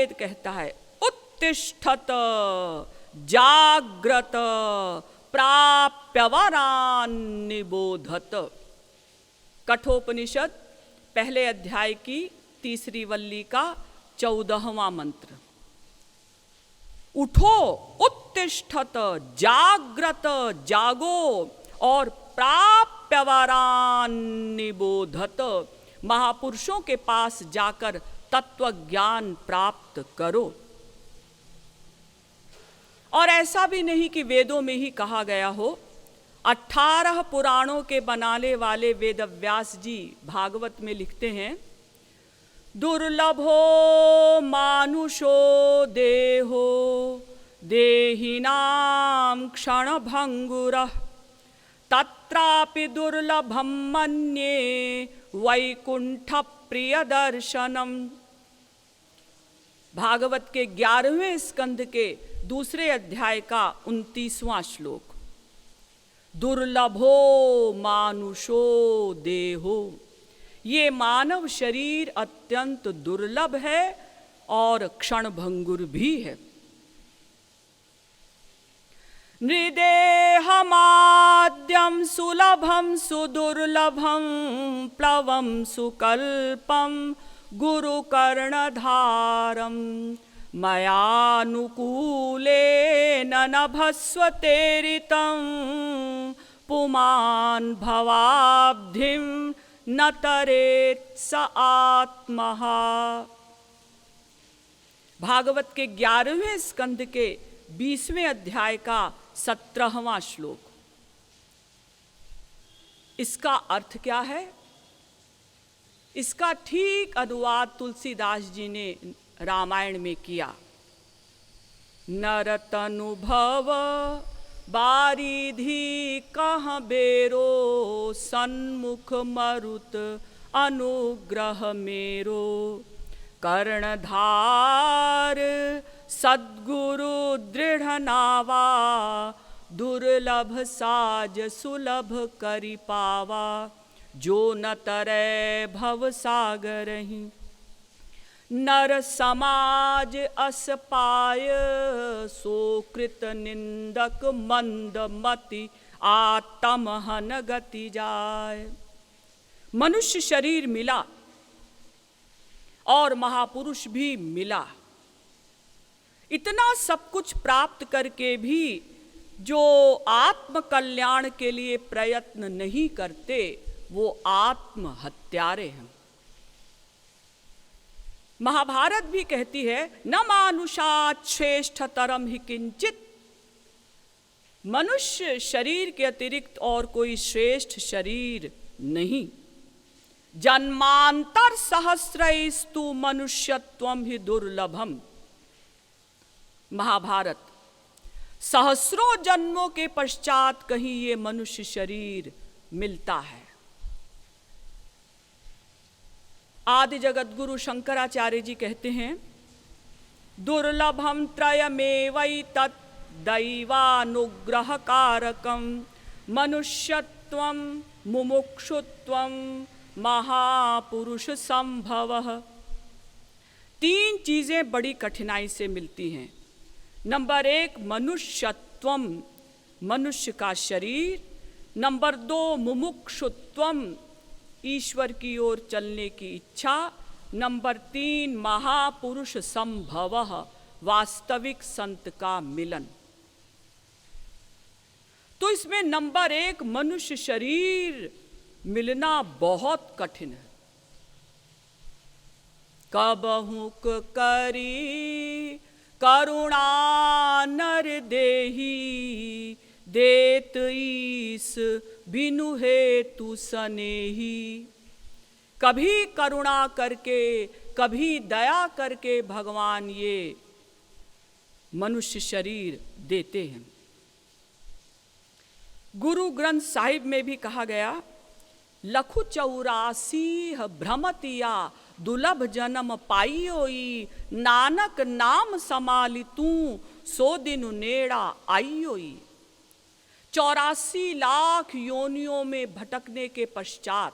वेद कहता है उत्तिष्ठत जाग्रत प्राप्यवरान निबोधत। कठोपनिषद पहले अध्याय की तीसरी वल्ली का 14वां मंत्र। उठो, उत्तिष्ठत, जाग्रत, जागो और प्राप्यवरान निबोधत, महापुरुषों के पास जाकर तत्व ज्ञान प्राप्त करो। और ऐसा भी नहीं कि वेदों में ही कहा गया हो। 18 पुराणों के बनाने वाले वेदव्यास जी भागवत में लिखते हैं, दुर्लभो मानुषो देहो देहिनां क्षणभंगुरः तत्रापि दुर्लभं मन्ये वैकुंठ प्रियदर्शनम। भागवत के 11वें स्कंद के दूसरे अध्याय का 29वां श्लोक। दुर्लभो मानुषो देहो, ये मानव शरीर अत्यंत दुर्लभ है और क्षणभंगुर भी है। नृदेहमाद्यं सुलभं सुदुर्लभं प्लवं सुकल्पं गुरुकर्णधारं मयानुकूलेन नभस्वतेरितं पुमान् भवाब्धिं न तरेत् स आत्मः। भागवत के 11वें स्कंद के 20वें अध्याय का 17वां श्लोक। इसका अर्थ क्या है? इसका ठीक अनुवाद तुलसीदास जी ने रामायण में किया। नरतनुभव बारिधि कह बेरो सन्मुख मरुत अनुग्रह मेरो कर्णधार सद्गुरु दृढ़ नावा दुर्लभ साज सुलभ करि पावा जो न तरै भव सागरहि नर समाज अस पाय सोकृत निंदक मंद मति आत्महन गति जाय। मनुष्य शरीर मिला और महापुरुष भी मिला। इतना सब कुछ प्राप्त करके भी जो आत्म कल्याण के लिए प्रयत्न नहीं करते वो आत्महत्यारे हैं। महाभारत भी कहती है न मानुषात् श्रेष्ठतरम ही किंचित। मनुष्य शरीर के अतिरिक्त और कोई श्रेष्ठ शरीर नहीं। जन्मांतर सहस्रैस्तु मनुष्यत्वम ही दुर्लभम। महाभारत, सहस्रों जन्मों के पश्चात कहीं ये मनुष्य शरीर मिलता है। आदि जगत गुरु शंकराचार्य जी कहते हैं दुर्लभम त्रयमेवैतत् दैवानुग्रह कारकम मनुष्यत्वम मुमुक्षुत्वम महापुरुष संभवः। 3 चीजें बड़ी कठिनाई से मिलती हैं। नंबर 1 मनुष्यत्वम, मनुष्य का शरीर। नंबर 2 मुमुक्षुत्वम, ईश्वर की ओर चलने की इच्छा। नंबर 3 महापुरुष संभवः, वास्तविक संत का मिलन। तो इसमें नंबर 1 मनुष्य शरीर मिलना बहुत कठिन है। कबहु करी करुणा नर देही देत ईस बिनु हेतु सनेही। कभी करुणा करके कभी दया करके भगवान ये मनुष्य शरीर देते हैं। गुरु ग्रंथ साहिब में भी कहा गया लखु 84 भ्रमतिया दुलभ जन्म पाइयोई नानक नाम समालितू सो दिन नेड़ा आइयोई। 84 लाख योनियों में भटकने के पश्चात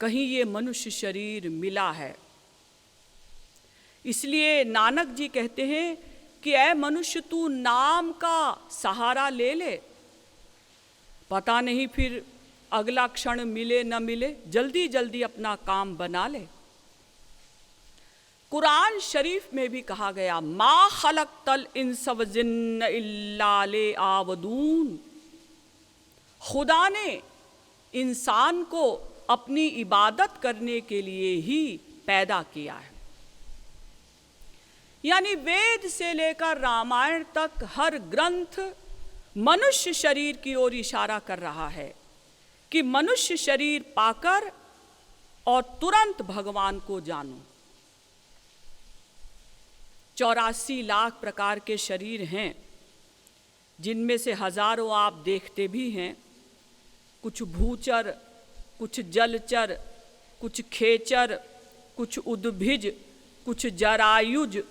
कहीं ये मनुष्य शरीर मिला है। इसलिए नानक जी कहते हैं कि ऐ मनुष्य, तू नाम का सहारा ले ले, पता नहीं फिर अगला क्षण मिले न मिले, जल्दी जल्दी अपना काम बना ले। कुरान शरीफ में भी कहा गया, मा खलक़तल इंस व जिन्न इल्ला लियअबुदून, खुदा ने इंसान को अपनी इबादत करने के लिए ही पैदा किया है। यानी वेद से लेकर रामायण तक हर ग्रंथ मनुष्य शरीर की ओर इशारा कर रहा है कि मनुष्य शरीर पाकर और तुरंत भगवान को जानो। 84 लाख प्रकार के शरीर हैं, जिनमें से हजारों आप देखते भी हैं। कुछ भूचर, कुछ जलचर, कुछ खेचर, कुछ उद्भिज, कुछ जरायुज,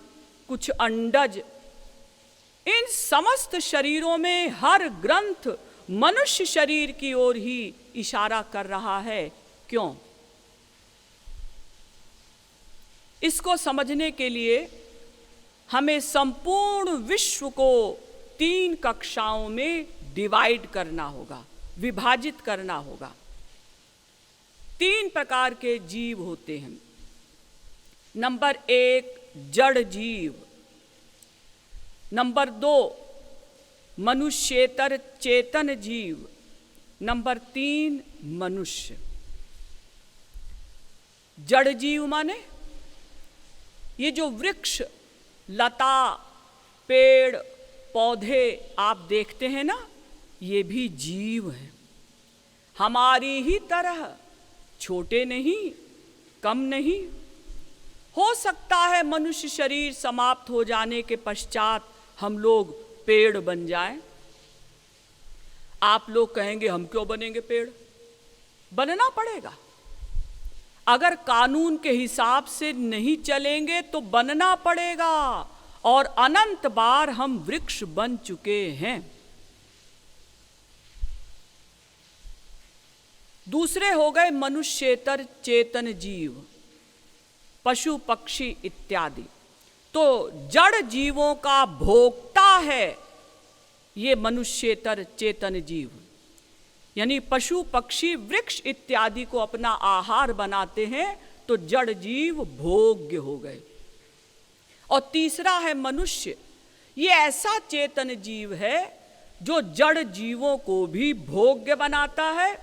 कुछ अंडज। इन समस्त शरीरों में हर ग्रंथ मनुष्य शरीर की ओर ही इशारा कर रहा है। क्यों? इसको समझने के लिए हमें संपूर्ण विश्व को 3 कक्षाओं में डिवाइड करना होगा, विभाजित करना होगा। 3 प्रकार के जीव होते हैं। नंबर 1 जड़ जीव, नंबर 2 मनुष्येतर चेतन जीव, नंबर 3 मनुष्य। जड़ जीव माने ये जो वृक्ष, लता, पेड़, पौधे आप देखते हैं ना, ये भी जीव हैं, हमारी ही तरह, छोटे नहीं, कम नहीं। हो सकता है मनुष्य शरीर समाप्त हो जाने के पश्चात हम लोग पेड़ बन जाएं। आप लोग कहेंगे हम क्यों बनेंगे पेड़? बनना पड़ेगा। अगर कानून के हिसाब से नहीं चलेंगे तो बनना पड़ेगा, और अनंत बार हम वृक्ष बन चुके हैं। दूसरे हो गए मनुष्येतर चेतन जीव, पशु पक्षी इत्यादि। तो जड़ जीवों का भोक्ता है ये मनुष्येतर चेतन जीव, यानी पशु पक्षी वृक्ष इत्यादि को अपना आहार बनाते हैं, तो जड़ जीव भोग्य हो गए। और तीसरा है मनुष्य, ये ऐसा चेतन जीव है जो जड़ जीवों को भी भोग्य बनाता है,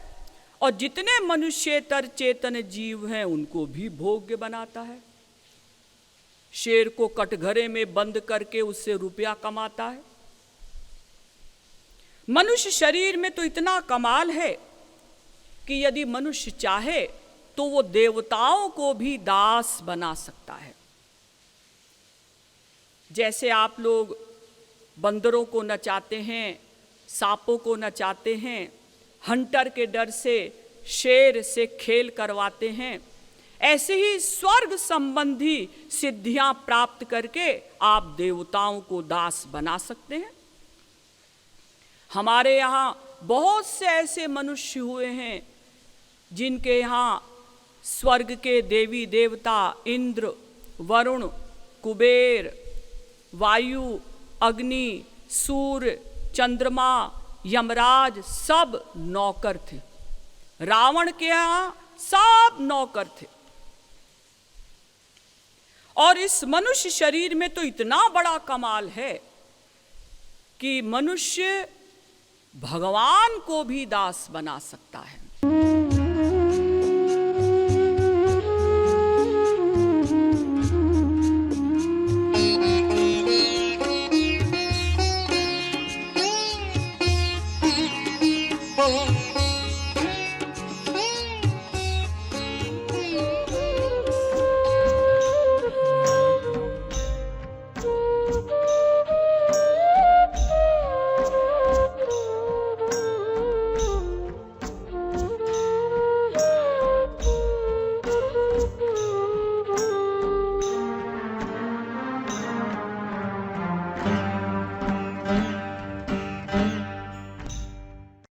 और जितने मनुष्येतर चेतन जीव हैं उनको भी भोग्य बनाता है। शेर को कटघरे में बंद करके उससे रुपया कमाता है। मनुष्य शरीर में तो इतना कमाल है कि यदि मनुष्य चाहे तो वो देवताओं को भी दास बना सकता है। जैसे आप लोग बंदरों को नचाते हैं, सांपों को नचाते हैं, हंटर के डर से शेर से खेल करवाते हैं, ऐसे ही स्वर्ग संबंधी सिद्धियां प्राप्त करके आप देवताओं को दास बना सकते हैं। हमारे यहाँ बहुत से ऐसे मनुष्य हुए हैं जिनके यहाँ स्वर्ग के देवी देवता इंद्र, वरुण, कुबेर, वायु, अग्नि, सूर्य, चंद्रमा, यमराज सब नौकर थे। रावण के यहाँ सब नौकर थे। और इस मनुष्य शरीर में तो इतना बड़ा कमाल है कि मनुष्य भगवान को भी दास बना सकता है।